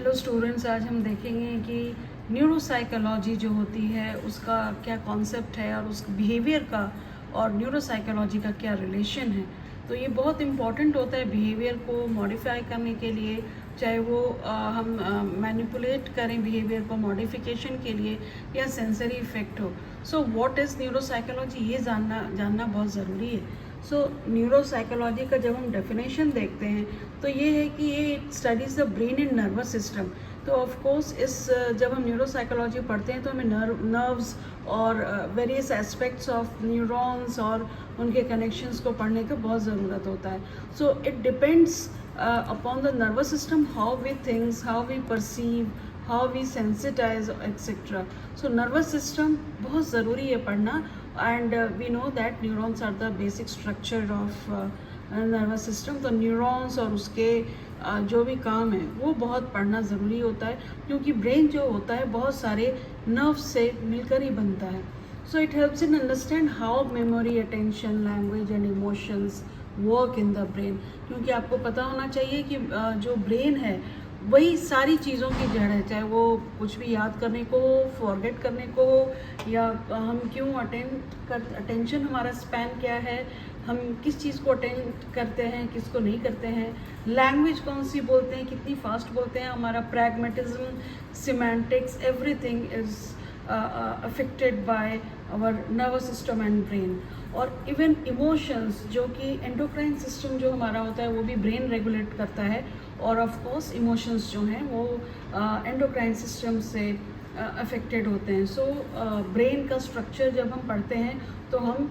Hello students, आज हम देखेंगे कि न्यूरोसाइकोलॉजी जो होती है उसका क्या कॉन्सेप्ट है और उस बिहेवियर का और न्यूरोसाइकोलॉजी का क्या रिलेशन है। तो ये बहुत इम्पॉर्टेंट होता है बिहेवियर को मॉडिफाई करने के लिए, चाहे वो हम मैनिपुलेट करें बिहेवियर को मॉडिफिकेशन के लिए या सेंसरी इफेक्ट हो। सो व्हाट इज़ न्यूरोसाइकोलॉजी, ये जानना बहुत ज़रूरी है। सो न्यूरोसाइकोलॉजी का जब हम डेफिनेशन देखते हैं तो ये है कि ये studies the brain and nervous system. तो ऑफ कोर्स जब हम न्यूरोसाइकोलॉजी पढ़ते हैं तो हमें नर्व्स और वेरियस एस्पेक्ट्स ऑफ न्यूरॉन्स और उनके कनेक्शंस को पढ़ने का बहुत ज़रूरत होता है। So it depends upon the nervous system, how we thinks, how we perceive, how we sensitise etcetera. So nervous system बहुत ज़रूरी है पढ़ना, and we know that neurons are the basic structure of nervous system। तो neurons और उसके जो भी काम है वो बहुत पढ़ना ज़रूरी होता है, क्योंकि ब्रेन जो होता है बहुत सारे नर्व्स से मिलकर ही बनता है। So it helps in understand how memory, attention, language and emotions work in the brain. क्योंकि आपको पता होना चाहिए कि जो ब्रेन है वही सारी चीज़ों की जड़ है, चाहे वो कुछ भी याद करने को, फॉरगेट करने को, या हम क्यों अटेंशन, हमारा स्पैन क्या है, हम किस चीज़ को अटेंड करते हैं, किसको नहीं करते हैं, लैंग्वेज कौन सी बोलते हैं, कितनी फास्ट बोलते हैं, हमारा pragmatism, semantics, everything is affected by our nervous system and brain. और इवन इमोशंस, जो कि एंडोक्राइन सिस्टम जो हमारा होता है वो भी ब्रेन रेगुलेट करता है, और ऑफ कोर्स इमोशंस जो हैं वो एंडोक्राइन सिस्टम से अफेक्टेड होते हैं। सो ब्रेन का स्ट्रक्चर जब हम पढ़ते हैं तो हम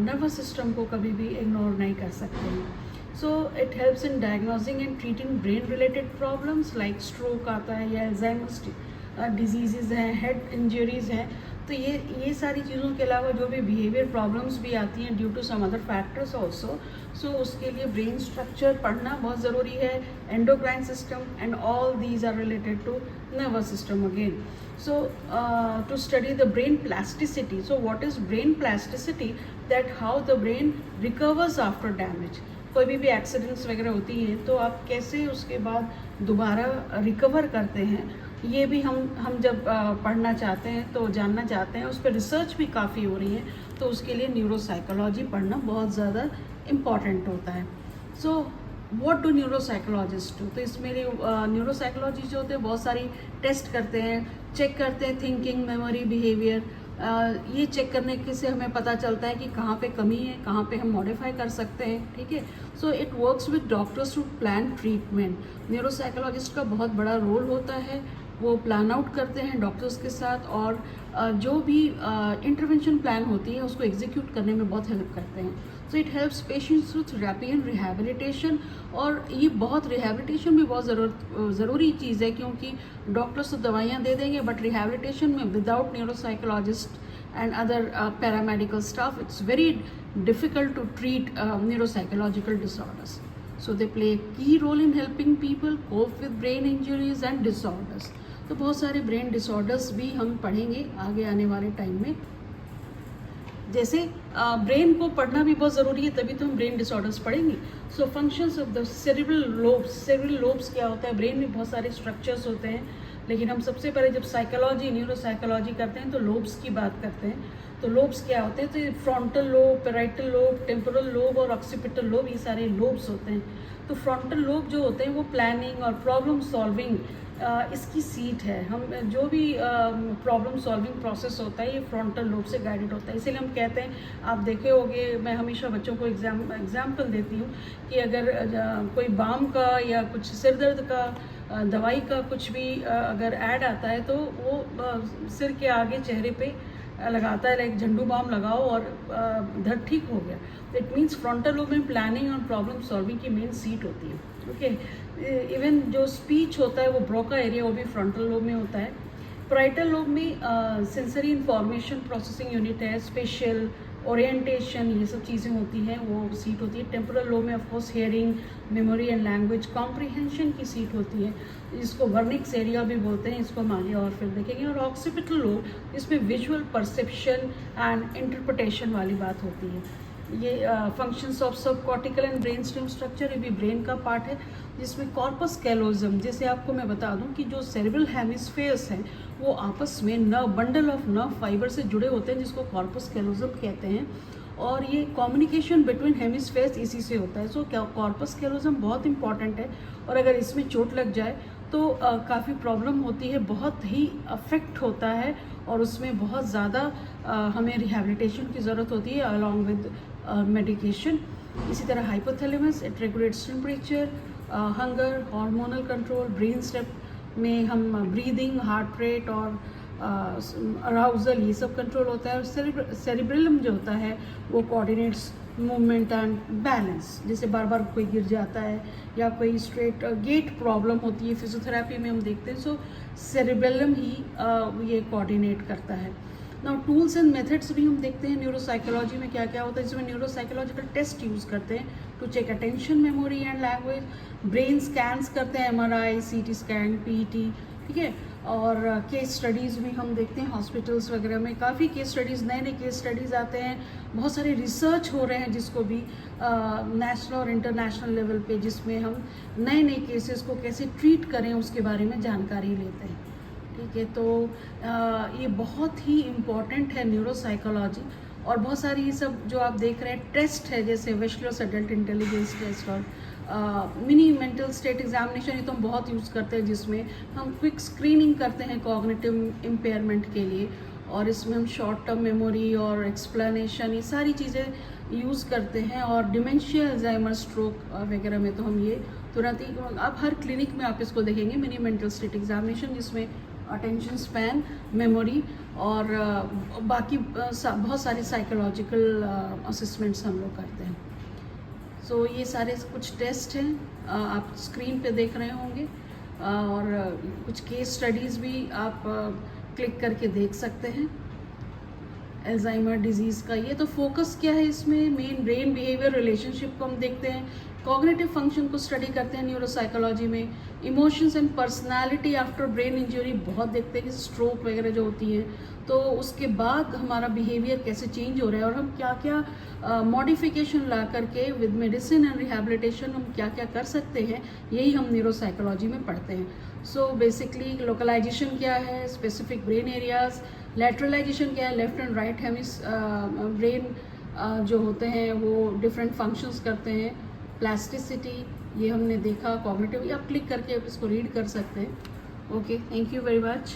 नर्वस सिस्टम को कभी भी इग्नोर नहीं कर सकते हैं। So it helps in diagnosing and treating brain related problems like stroke आता है या एल्जाइमर्स डिजीज़ हैं, हेड इंजरीज़ हैं। तो ये सारी चीज़ों के अलावा जो भी बिहेवियर प्रॉब्लम्स भी आती हैं due to some other factors also, so उसके लिए ब्रेन स्ट्रक्चर पढ़ना बहुत ज़रूरी है, endocrine system, and all these are related to nervous system again. So to study the brain plasticity, so what is brain plasticity, that how the brain recovers after damage. कोई भी accidents वगैरह होती हैं तो आप कैसे उसके बाद दोबारा रिकवर करते हैं, ये भी हम जब पढ़ना चाहते हैं तो जानना चाहते हैं। उस पर रिसर्च भी काफ़ी हो रही है, तो उसके लिए न्यूरोसाइकोलॉजी पढ़ना बहुत ज़्यादा इम्पॉर्टेंट होता है। So what do neuropsychologist do, तो इसमें न्यूरोसाइकोलॉजी जो होते हैं बहुत सारी टेस्ट करते हैं, चेक करते हैं थिंकिंग, मेमोरी, बिहेवियर। ये चेक करने के से हमें पता चलता है कि कहाँ पे कमी है, कहाँ पे हम मॉडिफाई कर सकते हैं, ठीक है। So it works with doctors to plan treatment. Neuropsychologist का बहुत बड़ा रोल होता है, वो प्लान आउट करते हैं डॉक्टर्स के साथ, और जो भी इंटरवेंशन प्लान होती है उसको एग्जीक्यूट करने में बहुत हेल्प करते हैं। So it helps patients through therapy and rehabilitation. और ये बहुत रिहैबिलिटेशन भी बहुत ज़रूरी चीज़ है, क्योंकि डॉक्टर्स तो दवाइयाँ दे देंगे बट रिहैबिलिटेशन में without neuropsychologist and other paramedical staff, it's very difficult to treat neuropsychological disorders. So they play a key role in helping people cope with brain injuries and disorders. तो बहुत सारे brain disorders भी हम पढ़ेंगे आगे आने वाले टाइम में। जैसे ब्रेन को पढ़ना भी बहुत ज़रूरी है, तभी तो हम ब्रेन डिसऑर्डर्स पढ़ेंगे। So functions of the cerebral lobes क्या होता है, ब्रेन में बहुत सारे स्ट्रक्चर्स होते हैं, लेकिन हम सबसे पहले जब साइकोलॉजी, न्यूरोसाइकोलॉजी करते हैं तो लोब्स की बात करते हैं। तो लोब्स क्या होते हैं, तो ये frontal lobe, parietal lobe, temporal lobe और ऑक्सीपिटल लोब, ये सारे लोब्स होते हैं। तो फ्रंटल लोब जो होते हैं वो प्लानिंग और प्रॉब्लम सॉल्विंग इसकी सीट है। हम जो भी प्रॉब्लम सॉल्विंग प्रोसेस होता है ये फ्रंटल लोब से गाइडेड होता है। इसीलिए हम कहते हैं, आप देखे होंगे, मैं हमेशा बच्चों को एग्जाम्पल देती हूँ कि अगर कोई बाम का या कुछ सिर दर्द का दवाई का कुछ भी अगर ऐड आता है तो वो सिर के आगे चेहरे पे लगाता है, लाइक झंडू बाम लगाओ और दर्द ठीक हो गया। इट मीन्स फ्रंटल लोब में प्लानिंग और प्रॉब्लम सॉल्विंग की मेन सीट होती है, ओके। इवन जो स्पीच होता है वो ब्रोका एरिया, वो भी फ्रंटल लोब में होता है। पैराइटल लोब में सेंसरी इंफॉर्मेशन प्रोसेसिंग यूनिट है, स्पेशल ओरिएंटेशन, ये सब चीज़ें होती हैं, वो सीट होती है। टेम्पोरल लोब में of course hearing, memory and language comprehension की सीट होती है, इसको वर्निक्स एरिया भी बोलते हैं, इसको हम आगे और फिर देखेंगे। और ऑक्सीपिटल लोब, इसमें विजुअल परसेप्शन एंड इंटरप्रिटेशन वाली बात होती है। ये फंक्शंस ऑफ सब cortical and brain stem structure, ये भी ब्रेन का पार्ट है, जिसमें कॉर्पस कैलोजम, जैसे आपको मैं बता दूं कि जो सेरेब्रल हेमिस्फेयर्स हैं वो आपस में nerve bundle of nerve fibre से जुड़े होते हैं, जिसको कॉर्पस कैलोजम कहते हैं, और ये कम्युनिकेशन बिटवीन हेमिस्फेयर्स इसी से होता है। सो कॉर्पस कैलोजम बहुत इंपॉर्टेंट है, और अगर इसमें चोट लग जाए तो काफ़ी प्रॉब्लम होती है, बहुत ही अफेक्ट होता है, और उसमें बहुत ज़्यादा हमें रिहैबिलिटेशन की ज़रूरत होती है अलॉन्ग विद मेडिकेशन। इसी तरह hypothalamus, it regulates temperature, hunger, hormonal control, brain step में हम ब्रीदिंग, हार्ट रेट और अराउजल, ये सब कंट्रोल होता है। और सेरिब्रलम जो होता है वो कोऑर्डिनेट्स मूवमेंट एंड बैलेंस, जैसे बार बार कोई गिर जाता है या कोई स्ट्रेट गेट प्रॉब्लम होती है, फिजियोथेरेपी में हम देखते हैं। सो सेरिब्रलम ही ये कोऑर्डिनेट करता है। नाउ टूल्स एंड मेथड्स भी हम देखते हैं न्यूरोसाइकोलॉजी में क्या क्या होता है, जिसमें न्यूरोसाइकोलॉजिकल टेस्ट यूज़ करते हैं to check attention, memory and language, brain scans करते हैं, MRI, CT स्कैन, PET, ठीक है, और केस स्टडीज़ भी हम देखते हैं हॉस्पिटल्स वगैरह में, काफ़ी केस स्टडीज़, नए नए केस स्टडीज़ आते हैं, बहुत सारे रिसर्च हो रहे हैं जिसको भी नेशनल और इंटरनेशनल लेवल पे, जिसमें हम नए नए केसेस को कैसे ट्रीट करें उसके बारे में जानकारी लेते हैं, ठीक है। तो ये बहुत ही इम्पॉर्टेंट है न्यूरोसाइकोलॉजी। और बहुत सारी ये सब जो आप देख रहे हैं टेस्ट है, जैसे वेशलर्स एडल्ट इंटेलिजेंस टेस्ट और मिनी मेंटल स्टेट एग्जामिनेशन, ये तो हम बहुत यूज़ करते हैं, जिसमें हम क्विक स्क्रीनिंग करते हैं कॉग्निटिव इम्पेयरमेंट के लिए, और इसमें हम शॉर्ट टर्म मेमोरी और एक्सप्लेनेशन, ये सारी चीज़ें यूज़ करते हैं। और डिमेंशिया, अल्जाइमर, स्ट्रोक वगैरह में तो हम ये तुरंत ही, आप हर क्लिनिक में आप इसको देखेंगे, मिनी मेंटल स्टेट एग्जामिनेशन, जिसमें अटेंशन स्पैन, मेमोरी और बाकी बहुत सारे साइकोलॉजिकल असेसमेंट्स हम लोग करते हैं। सो ये सारे कुछ टेस्ट हैं, आप स्क्रीन पे देख रहे होंगे, और कुछ केस स्टडीज़ भी आप क्लिक करके देख सकते हैं अल्जाइमर डिजीज़ का। ये तो फोकस क्या है इसमें, मेन ब्रेन बिहेवियर रिलेशनशिप को हम देखते हैं, कॉग्निटिव फंक्शन को स्टडी करते हैं न्यूरोसाइकोलॉजी में, emotions and personality after brain injury बहुत देखते हैं, कि स्ट्रोक वगैरह जो होती है, तो उसके बाद हमारा बिहेवियर कैसे चेंज हो रहा है, और हम क्या क्या मॉडिफिकेशन ला करके विद मेडिसिन एंड रिहैबिलिटेशन हम क्या क्या कर सकते हैं, यही हम न्यूरोसाइकोलॉजी में पढ़ते हैं। सो बेसिकली लोकलाइजेशन क्या है, स्पेसिफिक ब्रेन एरियाज, लेटरलाइजेशन क्या है, left and right Hemis brain जो होते हैं वो डिफरेंट फंक्शंस करते हैं, प्लास्टिसिटी ये हमने देखा, कॉग्निटिव, आप क्लिक करके आप इसको रीड कर सकते हैं। Okay, thank you very much.